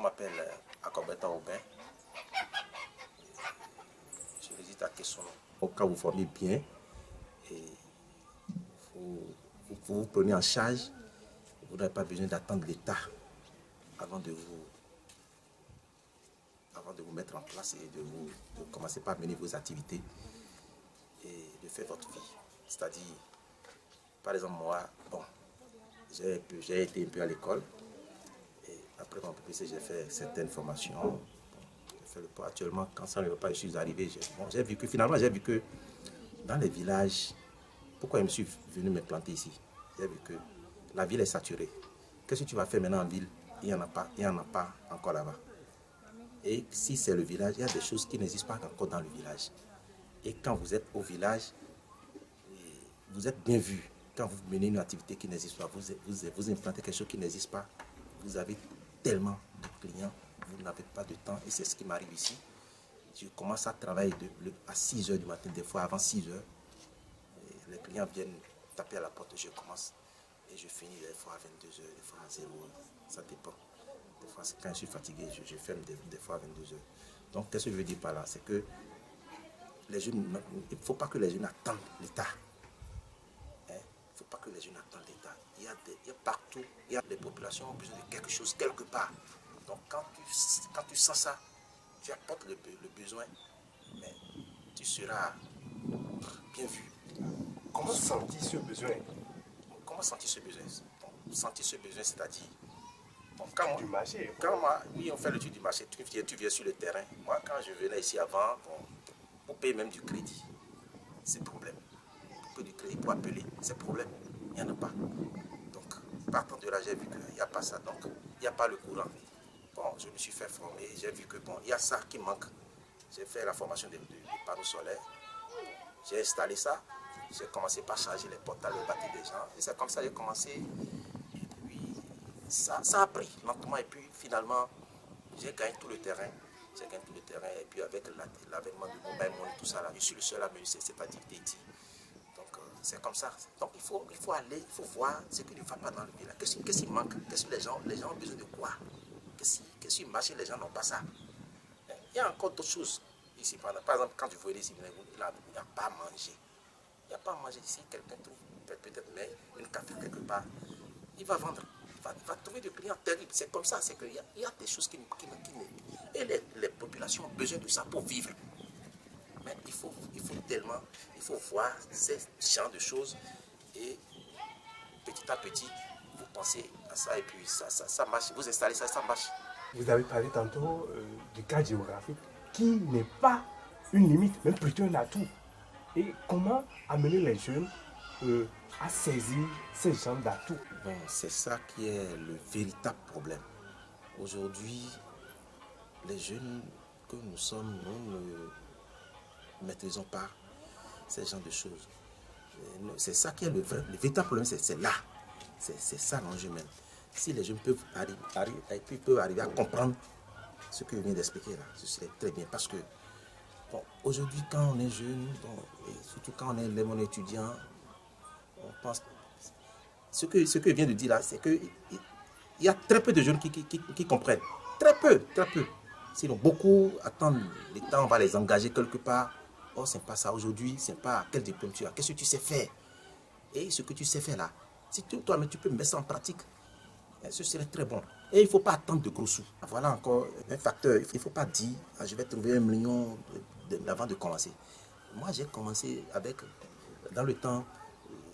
m'appelle Akobeta Aubin. Je réside à Kessono. Au cas où vous formez bien, et vous prenez en charge, vous n'avez pas besoin d'attendre l'État avant de vous mettre en place et de commencer par mener vos activités et de faire votre vie. C'est-à-dire, par exemple, moi, bon, j'ai été un peu à l'école et après mon PPC, j'ai fait certaines formations. Bon, j'ai fait le poids. Actuellement, quand ça ne va pas, je suis arrivé. J'ai vu que dans les villages, pourquoi je me suis venu me planter ici? J'ai vu que la ville est saturée. Qu'est-ce que tu vas faire maintenant en ville? Il n'y en a pas encore là-bas. Et si c'est le village, il y a des choses qui n'existent pas encore dans le village. Et quand vous êtes au village, vous êtes bien vu. Quand vous menez une activité qui n'existe pas, vous implantez quelque chose qui n'existe pas, vous avez tellement de clients, vous n'avez pas de temps. Et c'est ce qui m'arrive ici. Je commence à travailler à 6 h du matin, des fois avant 6 h. Les clients viennent taper à la porte, je commence. Et je finis des fois à 22 h, des fois à 0 h. Ça dépend. Des fois, quand je suis fatigué, je ferme des fois à 22 h. Donc, qu'est-ce que je veux dire par là? C'est que les jeunes, il ne faut pas que les jeunes attendent l'État. Il ne faut pas que les jeunes attendent l'État. Il y a partout, les populations ont besoin de quelque chose, quelque part. Donc, quand tu sens ça, tu apportes le besoin, mais tu seras bien vu. Comment sentir ce besoin? Comment sentir ce besoin? Bon, sentir ce besoin, c'est-à-dire... Bon, du marché. Oui, on fait le tour du marché, tu viens sur le terrain. Moi, quand je venais ici avant, pour payer même du crédit, c'est problème. Pour payer du crédit, pour appeler, c'est problème. Il n'y en a pas. Donc, partant de là, j'ai vu qu'il n'y a pas ça. Donc, il n'y a pas le courant. Bon, je me suis fait former, j'ai vu que bon, il y a ça qui manque. J'ai fait la formation des panneaux solaires. J'ai installé ça. J'ai commencé par charger les portails, les batteries des gens. Et c'est comme ça que j'ai commencé. Et puis, ça a pris lentement. Et puis, finalement, j'ai gagné tout le terrain. Et puis, avec l'avènement du mobile money, tout ça, là, je suis le seul à mener cette activité ici. Donc, c'est comme ça. Donc, il faut aller, il faut voir ce qui ne va pas dans le village. Qu'est-ce qui manque? Qu'est-ce que les gens ont besoin de quoi? Qu'est-ce qui marche et les gens n'ont pas ça? Il y a encore d'autres choses ici. Par exemple, quand tu vois ici, il n'y a pas à manger. Il n'y a pas à manger ici. Quelqu'un trouve peut-être une café quelque part. Il va vendre. Il va trouver des clients terribles. C'est comme ça. C'est qu'il y a des choses qui et les populations ont besoin de ça pour vivre. Mais il faut voir ces genres de choses et petit à petit, vous pensez à ça et puis ça marche. Vous installez ça, ça marche. Vous avez parlé tantôt du cadre géographique qui n'est pas une limite, mais plutôt un atout. Et comment amener les jeunes à saisir ces genres d'atouts? Bon, c'est ça qui est le véritable problème. Aujourd'hui, les jeunes que nous sommes, nous ne maîtrisons pas ces genres de choses. C'est ça qui est le véritable problème, c'est là. C'est ça l'enjeu même. Si les jeunes peuvent arriver à comprendre ce que je viens d'expliquer là, ce serait très bien. Parce que bon, aujourd'hui, quand on est jeune, bon, et surtout quand on est mon étudiant, on pense... Ce que je viens de dire là, c'est qu'il y a très peu de jeunes qui comprennent. Très peu. Sinon, beaucoup attendent l'État, on va les engager quelque part. Oh, c'est pas ça aujourd'hui, c'est pas quel diplôme tu as, qu'est-ce que tu sais faire? Et ce que tu sais faire là, si toi-même tu peux mettre ça en pratique, ce serait très bon. Et il ne faut pas attendre de gros sous. Voilà encore un facteur. Il ne faut pas dire, je vais trouver 1 million avant de commencer. Moi, j'ai commencé avec, dans le temps,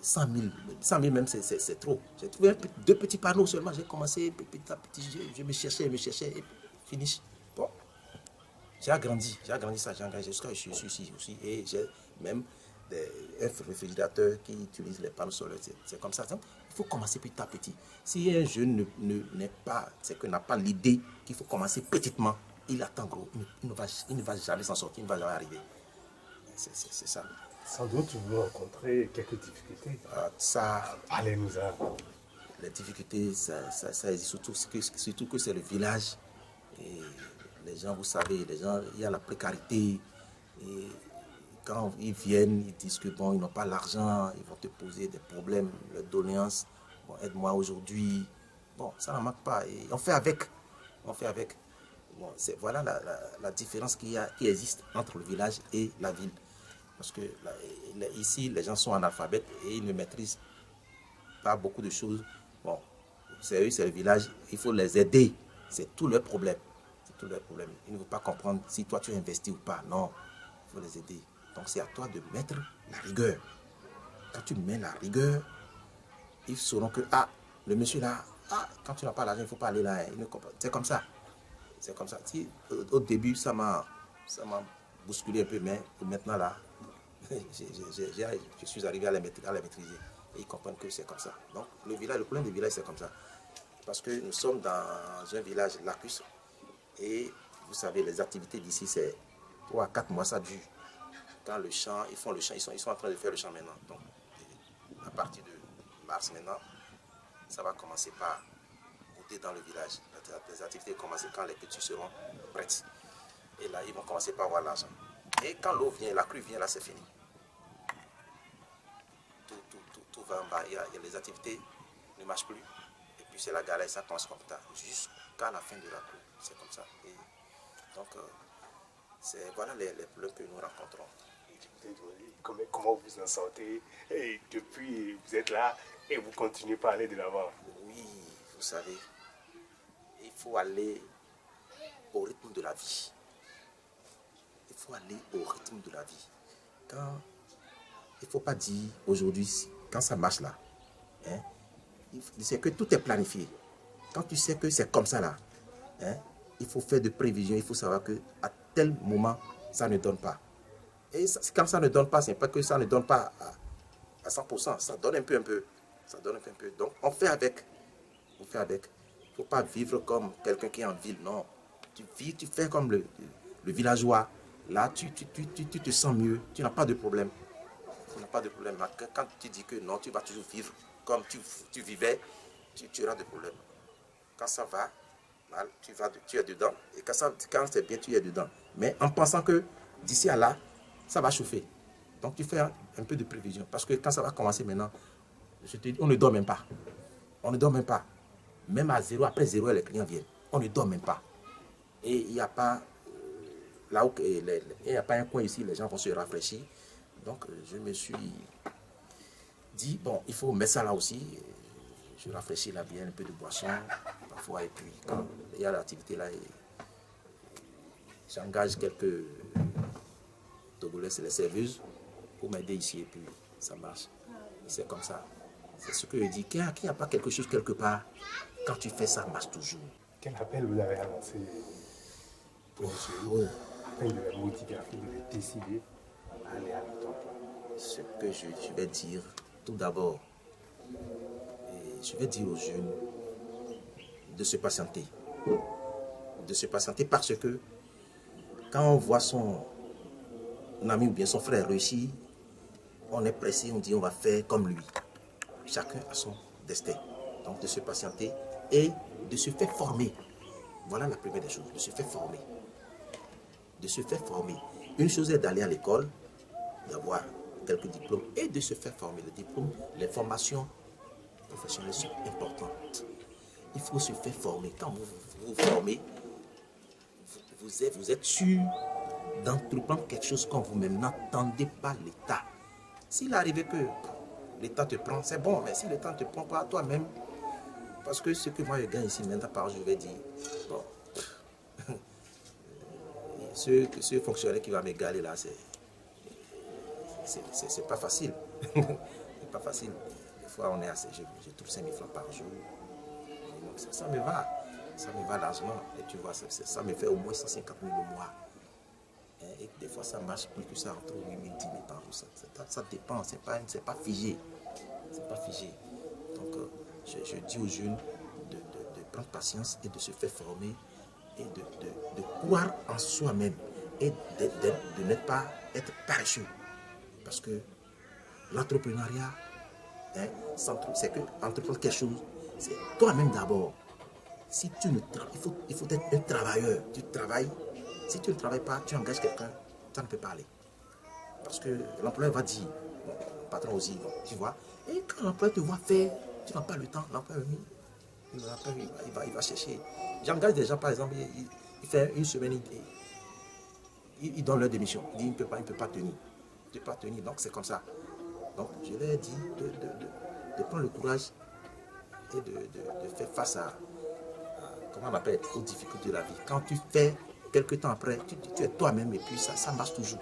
100 000. 100 000 même, c'est trop. J'ai trouvé 2 petits panneaux seulement. J'ai commencé petit à petit. Je me cherchais, et finish. Bon, j'ai agrandi ça. J'ai engagé jusqu'à je suis ici aussi. Et j'ai même un réfrigérateur qui utilise les panneaux solaires. C'est comme ça. Donc, il faut commencer petit à petit. Si un jeune n'a pas l'idée qu'il faut commencer petitement, il attend gros. Il ne va jamais s'en sortir, il ne va jamais arriver. C'est ça. Sans doute vous rencontrez quelques difficultés. Parlez-nous-en. Les difficultés, ça existe surtout que c'est le village. Et les gens, vous savez, il y a la précarité. Et quand ils viennent, ils disent que bon, ils n'ont pas l'argent, ils vont te poser des problèmes, leurs doléances. Bon, aide-moi aujourd'hui. Bon, ça n'en manque pas. Et on fait avec. On fait avec. Bon, voilà la différence qui existe entre le village et la ville. Parce que ici, les gens sont analphabètes et ils ne maîtrisent pas beaucoup de choses. Bon, c'est eux, c'est le village, il faut les aider. C'est tout leur problème. C'est tout leur problème. Ils ne veulent pas comprendre si toi tu investis ou pas. Non, il faut les aider. Donc c'est à toi de mettre la rigueur. Quand tu mets la rigueur, ils sauront que, ah, le monsieur là, ah, quand tu n'as pas l'argent, il ne faut pas aller là. C'est comme ça. C'est comme ça. Si, au début, ça m'a bousculé un peu, mais maintenant là, je suis arrivé à la maîtriser. Et ils comprennent que c'est comme ça. Donc, le problème du village, c'est comme ça. Parce que nous sommes dans un village lacustre. Et vous savez, les activités d'ici, c'est 3 à 4 mois, ça dure. Quand le champ, ils font le champ, ils sont en train de faire le champ maintenant. Donc, à partir de mars maintenant, ça va commencer par goûter dans le village. Les activités commencent quand les petits seront prêts. Et là, ils vont commencer par avoir l'argent. Et quand l'eau vient, la crue vient, là, c'est fini. Tout va en bas. Il y a les activités ne marchent plus. Et puis c'est la galère, ça commence comme ça. Jusqu'à la fin de la crue. C'est comme ça. Et donc, voilà les problèmes que nous rencontrons. Comment vous en sortez? Et depuis, vous êtes là et vous continuez pas à aller de l'avant. Oui, vous savez, il faut aller au rythme de la vie. Il faut aller au rythme de la vie. Il ne faut pas dire aujourd'hui, quand ça marche là, hein, c'est que tout est planifié. Quand tu sais que c'est comme ça là, hein, il faut faire de prévisions, il faut savoir qu'à tel moment, ça ne donne pas. Et quand ça ne donne pas, ce n'est pas que ça ne donne pas à 100%, ça donne un peu. Ça donne un peu. Donc, on fait avec. On fait avec. Il ne faut pas vivre comme quelqu'un qui est en ville, non. Tu vis, tu fais comme le villageois. Là, tu te sens mieux, tu n'as pas de problème. Tu n'as pas de problème. Quand tu dis que non, tu vas toujours vivre comme tu vivais, tu auras des problèmes. Quand ça va mal, tu es dedans. Et quand c'est bien, tu es dedans. Mais en pensant que d'ici à là, ça va chauffer. Donc tu fais un peu de prévision. Parce que quand ça va commencer maintenant, je te dis, on ne dort même pas. On ne dort même pas. Même à 0, après 0, les clients viennent. On ne dort même pas. Et il n'y a pas là où il n'y a pas un coin ici, les gens vont se rafraîchir. Donc je me suis dit, bon, il faut mettre ça là aussi. Je rafraîchis là bien, un peu de boisson, parfois, et puis quand il y a l'activité là, j'engage quelques Togolais, c'est les serveuses, pour m'aider ici, et puis ça marche. C'est comme ça. C'est ce que je dis, qu'il n'y a pas quelque chose quelque part, quand tu fais ça, marche toujours. Quel appel vous avez lancé pour afin de les motiver, afin de les décider à aller à l'emploi? Ce que je vais dire, tout d'abord, je vais dire aux jeunes de se patienter. De se patienter parce que quand on voit son ami ou bien son frère réussir, on est pressé, on dit on va faire comme lui. Chacun a son destin. Donc de se patienter et de se faire former. Voilà la première des choses, de se faire former. De se faire former. Une chose est d'aller à l'école, d'avoir quelques diplômes et de se faire former. Les diplômes, les formations professionnelles sont importantes. Il faut se faire former. Quand vous vous formez, vous êtes sûr d'entreprendre quelque chose quand vous-même. N'attendez pas l'État. S'il arrive que l'État te prend, c'est bon, mais si l'État ne te prend pas toi-même, parce que ce que moi je gagne ici maintenant par jour, je vais dire, bon, ce fonctionnaire qui va m'égaler là, c'est pas facile. C'est pas facile. Des fois, on est assez, je trouve 5 000 francs par jour. Donc, ça me va. Ça me va largement. Et tu vois, ça me fait au moins 150 000 le mois. Et des fois, ça marche plus que ça, entre 8 000 et 10 000 par jour. Ça dépend. C'est pas figé. C'est pas figé. Donc, je dis aux jeunes de prendre patience et de se faire former et de croire en soi-même et de ne pas être paresseux. Parce que l'entrepreneuriat, hein, c'est que entreprendre quelque chose, c'est toi-même d'abord. Si tu ne il faut être un travailleur. Tu travailles. Si tu ne travailles pas, tu engages quelqu'un, ça ne peut pas aller. Parce que l'employeur va dire, bon, le patron aussi, bon, tu vois. Et quand l'employeur te voit faire, tu n'as pas le temps, l'employeur il va chercher. J'engage des gens, par exemple, il fait une semaine, il donne leur démission. Il dit, il ne peut pas tenir. Il ne peut pas tenir, donc c'est comme ça. Donc, je leur ai dit de prendre le courage et de faire face comment on appelle, aux difficultés de la vie. Quand tu fais, quelques temps après, tu es toi-même et puis ça marche toujours.